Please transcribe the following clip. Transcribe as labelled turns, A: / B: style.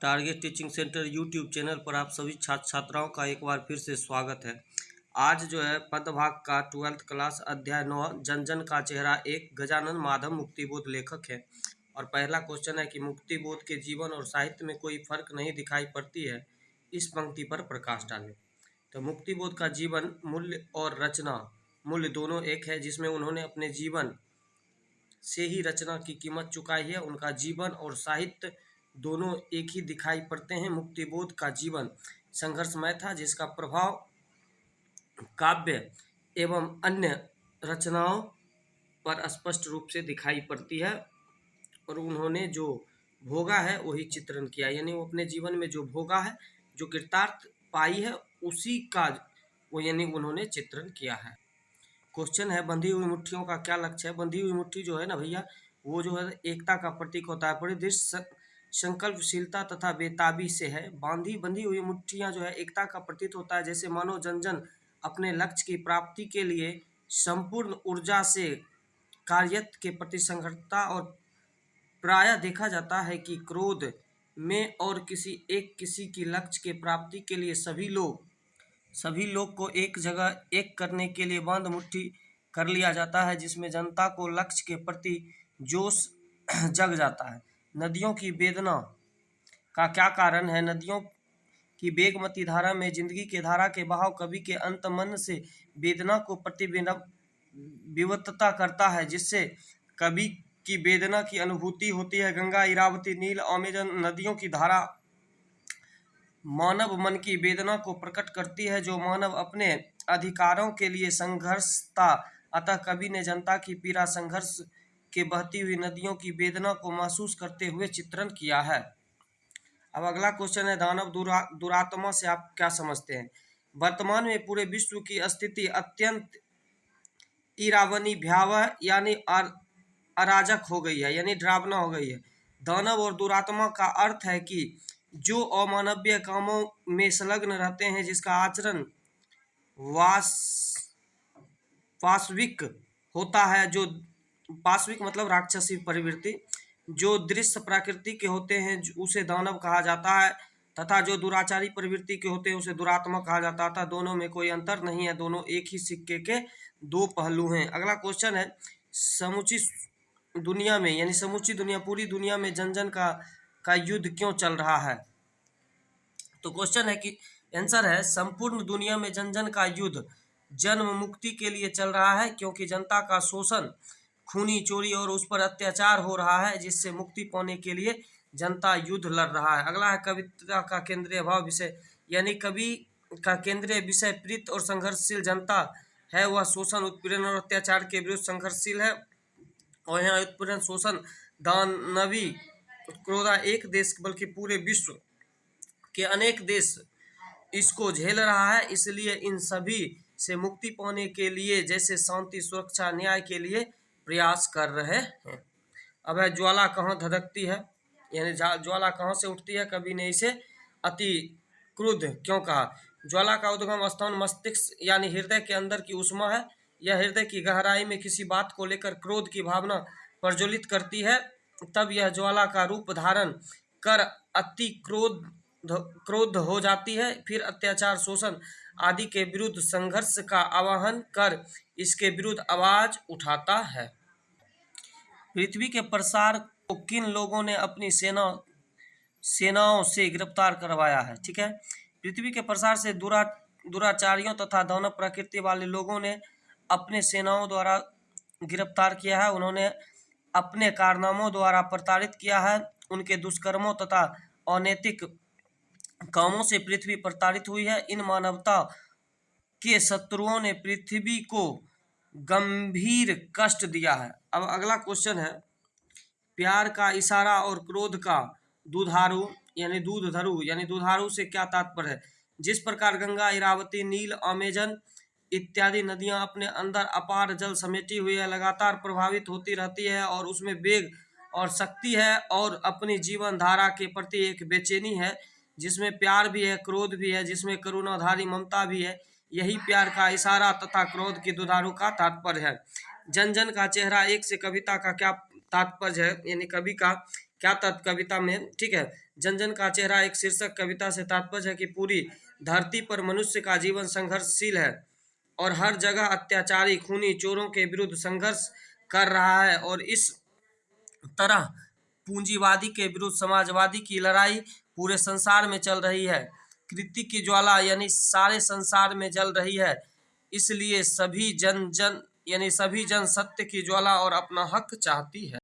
A: Target teaching centre YouTube channel पर आप सभी छात्र छात्राओं का एक बार फिर से स्वागत है। आज जो है पदभाग का 12th क्लास अध्याय 9 जन जन का चेहरा एक गजानन माधव मुक्तिबोध लेखक है। और पहला क्वेश्चन है कि मुक्तिबोध के जीवन और साहित्य में कोई फर्क नहीं दिखाई पड़ती है, इस पंक्ति पर प्रकाश डालें। तो मुक्तिबोध का जीवन, मूल्य और रचना, मूल्य दोनों एक है, जिसमें उन्होंने अपने जीवन से ही रचना की कीमत चुकाई है। उनका जीवन और साहित्य दोनों एक ही दिखाई पड़ते हैं। मुक्तिबोध का जीवन संघर्षमय था, जिसका प्रभाव काव्य एवं अन्य रचनाओं पर स्पष्ट रूप से दिखाई पड़ती है। और उन्होंने जो भोगा है वही चित्रण किया, यानी वो अपने जीवन में जो भोगा है, जो कृतार्थ पाई है, उसी का वो यानी उन्होंने चित्रण किया है। क्वेश्चन है, बंधी हुई मुट्ठियों का क्या लक्ष्य है। बंधी हुई मुट्ठी जो है ना भैया, वो जो है एकता का प्रतीक होता है, परिदृढ़ संकल्पशीलता तथा बेताबी से है। बंधी हुई मुट्ठियां जो है एकता का प्रतीक होता है, जैसे मानो जन जन अपने लक्ष्य की प्राप्ति के लिए संपूर्ण ऊर्जा से कार्यत के प्रति संघर्षता। और प्रायः देखा जाता है कि क्रोध में और किसी की लक्ष्य के प्राप्ति के लिए सभी लोग को एक जगह एक करने के लिए बांध मुट्ठी कर लिया जाता है, जिसमें जनता को लक्ष्य के प्रति जोश जग जाता है। नदियों की वेदना का क्या कारण है। नदियों की वेगमती धारा में जिंदगी के धारा के बहाव कवि के अंत मन से वेदना को विवत्ता करता है, जिससे कवि की वेदना की अनुभूति होती है। गंगा, इरावती, नील, अमेजन नदियों की धारा मानव मन की वेदना को प्रकट करती है, जो मानव अपने अधिकारों के लिए संघर्षता। अतः कवि ने जनता की पीड़ा, संघर्ष के बहती हुई नदियों की वेदना को महसूस करते हुए चित्रण किया है। अब अगला क्वेश्चन है, दानव दुरात्मा से आप क्या समझते हैं। वर्तमान में पूरे विश्व की स्थिति अत्यंत ईरावनी, भयावह यानी अराजक हो गई है, यानी डरावना हो गई है। दानव और दुरात्मा का अर्थ है कि जो अमानवीय कामों में संलग्न रहते हैं, जिसका आचरण वास्तविक होता है, जो पाशविक मतलब राक्षसी प्रवृत्ति, जो दृश्य प्रकृति के होते हैं उसे दानव कहा जाता है, तथा जो दुराचारी प्रवृत्ति के होते हैं उसे दुरात्मा कहा जाता था। दोनों में कोई अंतर नहीं है, दोनों एक ही सिक्के के दो पहलू हैं। अगला क्वेश्चन है, समूची दुनिया में यानी समूची दुनिया, पूरी दुनिया में जन जन का युद्ध क्यों चल रहा है। तो क्वेश्चन है कि आंसर है, संपूर्ण दुनिया में जन जन का युद्ध जन्म मुक्ति के लिए चल रहा है, क्योंकि जनता का शोषण, खूनी, चोरी और उस पर अत्याचार हो रहा है, जिससे मुक्ति पाने के लिए जनता युद्ध लड़ रहा है। अगला है, कविता का केंद्रीय भाव विषय, यानी कवि का केंद्रीय विषय प्रीत और संघर्षशील जनता है। वह शोषण, उत्पीड़न और अत्याचार के विरुद्ध संघर्षशील है। और यहाँ उत्पीड़न, शोषण, दानवी क्रोधा एक देश बल्कि पूरे विश्व के अनेक देश इसको झेल रहा है। इसलिए इन सभी से मुक्ति पाने के लिए जैसे शांति, सुरक्षा, न्याय के लिए प्रयास कर रहे हैं। अब है, ज्वाला कहाँ धधकती है, यानी ज्वाला कहाँ से उठती है। कवि ने इसे अति क्रुद्ध क्यों कहा। ज्वाला का उद्गम स्थान मस्तिष्क यानी हृदय के अंदर की उष्मा है। यह हृदय की गहराई में किसी बात को लेकर क्रोध की भावना प्रज्वलित करती है, तब यह ज्वाला का रूप धारण कर अति क्रोध हो जाती है। फिर अत्याचार, शोषण आदि के विरुद्ध संघर्ष का आह्वान कर इसके विरुद्ध आवाज उठाता है। पृथ्वी के प्रसार को किन लोगों ने अपनी सेनाओं से गिरफ्तार करवाया है। ठीक है, पृथ्वी के प्रसार से दुराचारियों तथा दानव प्रकृति वाले लोगों ने अपने सेनाओं द्वारा गिरफ्तार किया है। उन्होंने अपने कारनामों द्वारा प्रताड़ित किया है। उनके दुष्कर्मों तथा अनैतिक कामों से पृथ्वी प्रताड़ित हुई है। इन मानवता के शत्रुओं ने पृथ्वी को गंभीर कष्ट दिया है। अब अगला क्वेश्चन है, प्यार का इशारा और क्रोध का दूधारू यानी दूधारू से क्या तात्पर्य है। जिस प्रकार गंगा, इरावती, नील, अमेजन इत्यादि नदियां अपने अंदर अपार जल समेटी हुई है, लगातार प्रभावित होती रहती है और उसमें वेग और शक्ति है, और अपनी जीवन धारा के प्रति एक बेचैनी है, जिसमें प्यार भी है, क्रोध भी है, जिसमें करुणाधारी ममता भी है। यही प्यार का इशारा तथा क्रोध की दुधारू का तात्पर्य है। जन जन का चेहरा एक से कविता का क्या तात्पर्य है, यानी कवि का क्या तत्व कविता में। ठीक है, जन जन का चेहरा एक शीर्षक कविता से तात्पर्य है कि पूरी धरती पर मनुष्य का जीवन संघर्षशील है और हर जगह अत्याचारी खूनी चोरों के विरुद्ध संघर्ष कर रहा है, और इस तरह पूंजीवादी के विरुद्ध समाजवादी की लड़ाई पूरे संसार में चल रही है। कृति की ज्वाला यानी सारे संसार में जल रही है, इसलिए सभी जन सत्य की ज्वाला और अपना हक चाहती है।